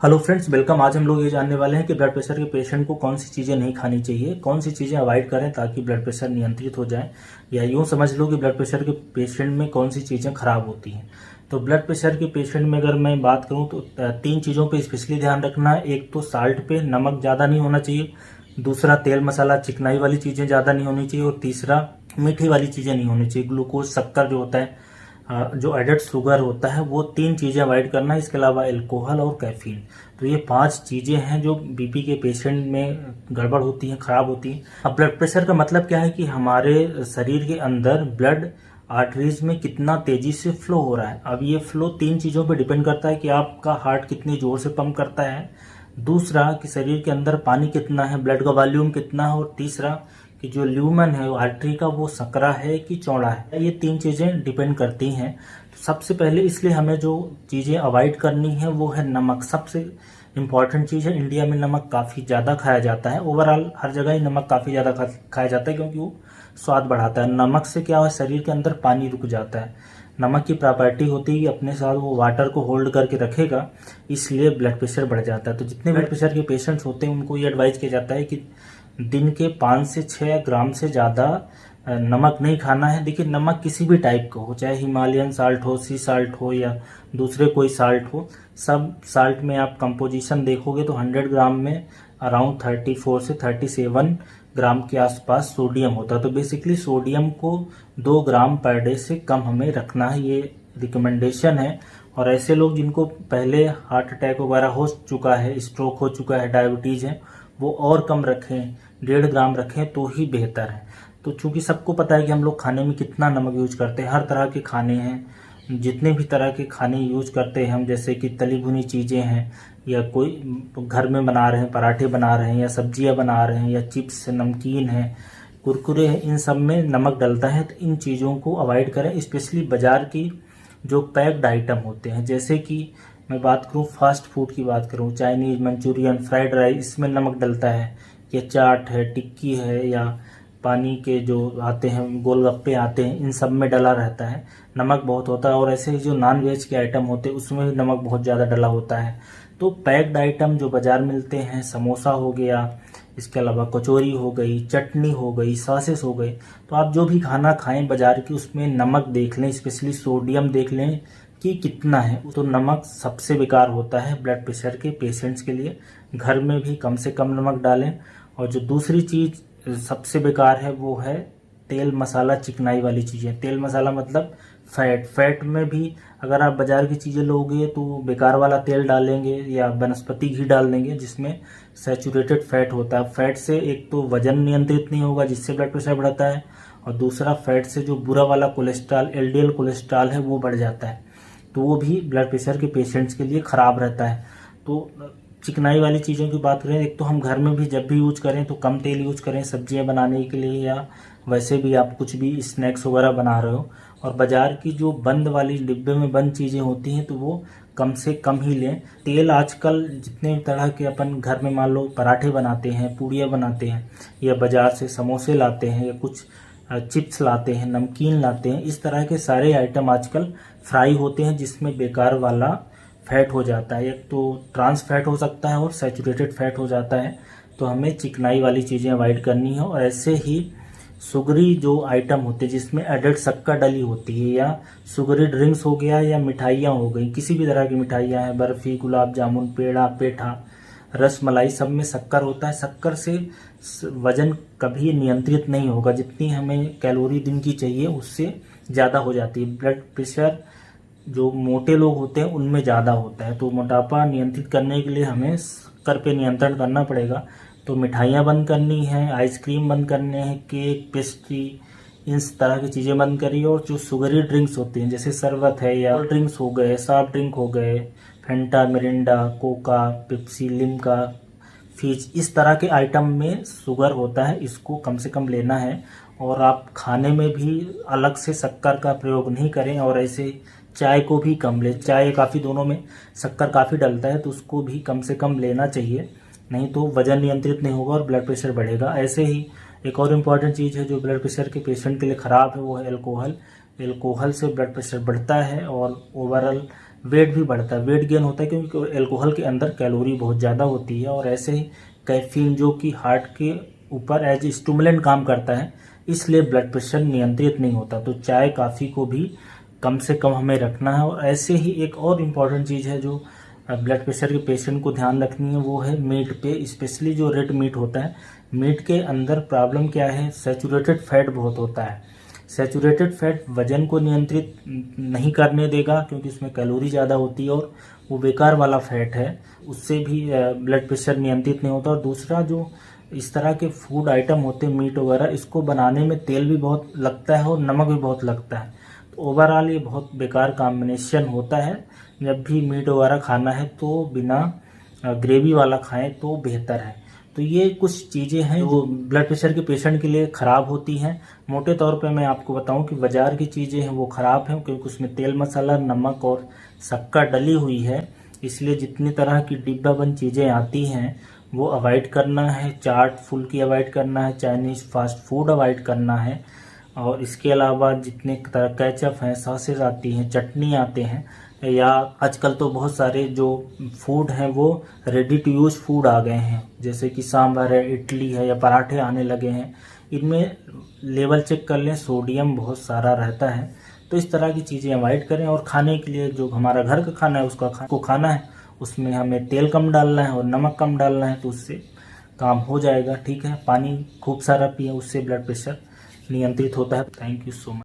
Hello friends, welcome. आज हम लोग ये जानने वाले हैं कि ब्लड प्रेशर के पेशेंट को कौन सी चीज़ें नहीं खानी चाहिए, कौन सी चीज़ें अवॉइड करें ताकि ब्लड प्रेशर नियंत्रित हो जाए, या यूँ समझ लो कि ब्लड प्रेशर के पेशेंट में कौन सी चीज़ें खराब होती हैं। तो ब्लड प्रेशर के पेशेंट में अगर मैं बात करूँ तो तीन चीज़ों पे स्पेशली ध्यान रखना है। एक तो साल्ट पे, नमक ज़्यादा नहीं होना चाहिए। दूसरा, तेल मसाला चिकनाई वाली चीज़ें ज़्यादा नहीं होनी चाहिए। और तीसरा, मीठी वाली चीज़ें नहीं होनी चाहिए। ग्लूकोज, शक्कर जो होता है, जो एडेड शुगर होता है, वो तीन चीज़ें अवॉइड करना है। इसके अलावा अल्कोहल और कैफीन। तो ये पांच चीज़ें हैं जो बीपी के पेशेंट में गड़बड़ होती हैं, खराब होती हैं। अब ब्लड प्रेशर का मतलब क्या है कि हमारे शरीर के अंदर ब्लड आर्टरीज में कितना तेजी से फ्लो हो रहा है। अब ये फ्लो तीन चीज़ों पे डिपेंड करता है कि आपका हार्ट कितनी ज़ोर से पंप करता है, दूसरा कि शरीर के अंदर पानी कितना है, ब्लड का वॉल्यूम कितना है, और तीसरा कि जो ल्यूमन है आर्टरी का, वो सकरा है कि चौड़ा है। ये तीन चीज़ें डिपेंड करती हैं। तो सबसे पहले इसलिए हमें जो चीज़ें अवॉइड करनी है वो है नमक। सबसे इम्पॉर्टेंट चीज़ है, इंडिया में नमक काफ़ी ज़्यादा खाया जाता है। ओवरऑल हर जगह ही नमक काफ़ी ज़्यादा खाया जाता है क्योंकि वो स्वाद बढ़ाता है। नमक से क्या है, शरीर के अंदर पानी रुक जाता है। नमक की प्रॉपर्टी होती है कि अपने साथ वो वाटर को होल्ड करके रखेगा, इसलिए ब्लड प्रेशर बढ़ जाता है। तो जितने ब्लड प्रेशर के पेशेंट्स होते हैं उनको ये एडवाइस किया जाता है कि दिन के 5 से 6 ग्राम से ज़्यादा नमक नहीं खाना है। देखिए, नमक किसी भी टाइप का हो, चाहे हिमालयन साल्ट हो, सी साल्ट हो, या दूसरे कोई साल्ट हो, सब साल्ट में आप कंपोजिशन देखोगे तो 100 ग्राम में अराउंड 34 से 37 ग्राम के आसपास सोडियम होता है। तो बेसिकली सोडियम को 2 ग्राम पर डे से कम हमें रखना है, ये रिकमेंडेशन है। और ऐसे लोग जिनको पहले हार्ट अटैक वगैरह हो चुका है, स्ट्रोक हो चुका है, डायबिटीज़ है, वो और कम रखें, 1.5 ग्राम रखें तो ही बेहतर है। तो चूंकि सबको पता है कि हम लोग खाने में कितना नमक यूज करते हैं, हर तरह के खाने हैं, जितने भी तरह के खाने यूज करते हैं हम, जैसे कि तली भुनी चीज़ें हैं, या कोई घर में बना रहे हैं, पराठे बना रहे हैं, या सब्जियां बना रहे हैं, या चिप्स, नमकीन है, कुरकुरे हैं, इन सब में नमक डलता है। तो इन चीज़ों को अवॉइड करें। स्पेशली बाजार की जो पैक्ड आइटम होते हैं, जैसे कि मैं बात करूं फास्ट फूड की बात करूं, चाइनीज, मंचूरियन, फ्राइड राइस, इसमें नमक डलता है। या चाट है, टिक्की है, या पानी के जो आते हैं, गोलगप्पे आते हैं, इन सब में डला रहता है, नमक बहुत होता है। और ऐसे ही जो नॉन वेज के आइटम होते हैं उसमें भी नमक बहुत ज़्यादा डला होता है। तो पैक्ड आइटम जो बाजार मिलते हैं, समोसा हो गया, इसके अलावा कचौरी हो गई, चटनी हो गई, सॉसेस हो गई, तो आप जो भी खाना खाएं बाजार की, उसमें नमक देख लें, स्पेशली सोडियम देख लें कि कितना है। तो नमक सबसे बेकार होता है ब्लड प्रेशर के पेशेंट्स के लिए। घर में भी कम से कम नमक डालें। और जो दूसरी चीज़ सबसे बेकार है वो है तेल मसाला चिकनाई वाली चीज़ें। तेल मसाला मतलब फैट में भी अगर आप बाजार की चीज़ें लोगे तो बेकार वाला तेल डालेंगे, या वनस्पति घी डाल देंगे जिसमें सैचुरेटेड फैट होता है। फैट से एक तो वजन नियंत्रित नहीं होगा जिससे ब्लड प्रेशर बढ़ता है, और दूसरा फैट से जो बुरा वाला कोलेस्ट्रॉल, एलडीएल कोलेस्ट्रॉल है, वो बढ़ जाता है। तो वो भी ब्लड प्रेशर के पेशेंट्स के लिए ख़राब रहता है। तो चिकनाई वाली चीज़ों की बात करें, एक तो हम घर में भी जब भी यूज करें तो कम तेल यूज करें सब्जियां बनाने के लिए, या वैसे भी आप कुछ भी स्नैक्स वगैरह बना रहे हो। और बाजार की जो बंद वाली डिब्बे में बंद चीज़ें होती हैं तो वो कम से कम ही लें। तेल आजकल जितने तरह के अपन घर में मान लो पराठे बनाते हैं, पूड़ियाँ बनाते हैं, या बाजार से समोसे लाते हैं, या कुछ चिप्स लाते हैं, नमकीन लाते हैं, इस तरह के सारे आइटम आजकल फ्राई होते हैं जिसमें बेकार वाला फैट हो जाता है। एक तो ट्रांस फैट हो सकता है और सैचुरेटेड फैट हो जाता है। तो हमें चिकनाई वाली चीज़ें अवॉइड करनी है। और ऐसे ही सुगरी जो आइटम होते हैं जिसमें एडेड शक्कर डली होती है, या सुगरी ड्रिंक्स हो गया, या मिठाइयाँ हो गई, किसी भी तरह की मिठाइयाँ हैं, बर्फ़ी, गुलाब जामुन, पेड़ा, पेठा, रस मलाई, सब में शक्कर होता है। शक्कर से वजन कभी नियंत्रित नहीं होगा, जितनी हमें कैलोरी दिन की चाहिए उससे ज़्यादा हो जाती है। ब्लड प्रेशर जो मोटे लोग होते हैं उनमें ज़्यादा होता है। तो मोटापा नियंत्रित करने के लिए हमें शक्कर पे नियंत्रण करना पड़ेगा। तो मिठाइयाँ बंद करनी है, आइसक्रीम बंद करने हैं, केक, पेस्ट्री, इस तरह की चीज़ें बंद करिए। और जो शुगरी ड्रिंक्स होती हैं जैसे शरबत है, या कोल्ड ड्रिंक्स हो गए, सॉफ्ट ड्रिंक हो गए, Fanta, Mirinda, Coca, Pepsi, Limca, Fizz, इस तरह के आइटम में शुगर होता है, इसको कम से कम लेना है। और आप खाने में भी अलग से शक्कर का प्रयोग नहीं करें। और ऐसे चाय को भी कम लें, चाय काफ़ी, दोनों में शक्कर काफ़ी डलता है, तो उसको भी कम से कम लेना चाहिए, नहीं तो वजन नियंत्रित नहीं होगा और ब्लड प्रेशर बढ़ेगा। ऐसे ही एक और इम्पॉर्टेंट चीज़ है जो ब्लड प्रेशर के पेशेंट के लिए ख़राब है, वो है अल्कोहल। अल्कोहल से ब्लड प्रेशर बढ़ता है और ओवरऑल वेट भी बढ़ता है, वेट गेन होता है, क्योंकि अल्कोहल के अंदर कैलोरी बहुत ज़्यादा होती है। और ऐसे ही कैफीन जो कि हार्ट के ऊपर एज स्टिमुलेंट काम करता है, इसलिए ब्लड प्रेशर नियंत्रित नहीं होता। तो चाय कॉफ़ी को भी कम से कम हमें रखना है। और ऐसे ही एक और इम्पॉर्टेंट चीज़ है जो ब्लड प्रेशर के पेशेंट को ध्यान रखनी है, वो है मीट पे, स्पेशली जो रेड मीट होता है। मीट के अंदर प्रॉब्लम क्या है, सैचुरेटेड फैट बहुत होता है। सैचुरेटेड फैट वजन को नियंत्रित नहीं करने देगा, क्योंकि उसमें कैलोरी ज़्यादा होती है और वो बेकार वाला फैट है, उससे भी ब्लड प्रेशर नियंत्रित नहीं होता। और दूसरा, जो इस तरह के फूड आइटम होते हैं मीट वगैरह, इसको बनाने में तेल भी बहुत लगता है और नमक भी बहुत लगता है। तो ओवरऑल ये बहुत बेकार कॉम्बिनेशन होता है। जब भी मीट वगैरह खाना है तो बिना ग्रेवी वाला खाएं तो बेहतर है। तो ये कुछ चीज़ें हैं जो ब्लड प्रेशर के पेशेंट के लिए ख़राब होती हैं। मोटे तौर पे मैं आपको बताऊं कि बाज़ार की चीज़ें हैं वो ख़राब हैं, क्योंकि उसमें तेल मसाला, नमक और शक्कर डली हुई है। इसलिए जितनी तरह की डिब्बाबंद चीज़ें आती हैं वो अवॉइड करना है। चाट फुल्की अवॉइड करना है, चाइनीज़ फास्ट फूड अवॉइड करना है। और इसके अलावा जितने तरह कैचअप हैं, सॉसेज आती हैं, चटनी आते हैं, या आजकल तो बहुत सारे जो फूड हैं वो रेडी टू यूज़ फूड आ गए हैं, जैसे कि सांभर है, इडली है, या पराठे आने लगे हैं। इनमें लेवल चेक कर लें, सोडियम बहुत सारा रहता है। तो इस तरह की चीज़ें अवॉइड करें। और खाने के लिए जो हमारा घर का खाना है उसको खाना है, उसमें हमें तेल कम डालना है और नमक कम डालना है, तो उससे काम हो जाएगा। ठीक है, पानी खूब सारा पिए, उससे ब्लड प्रेशर नियंत्रित होता है। Thank you so much.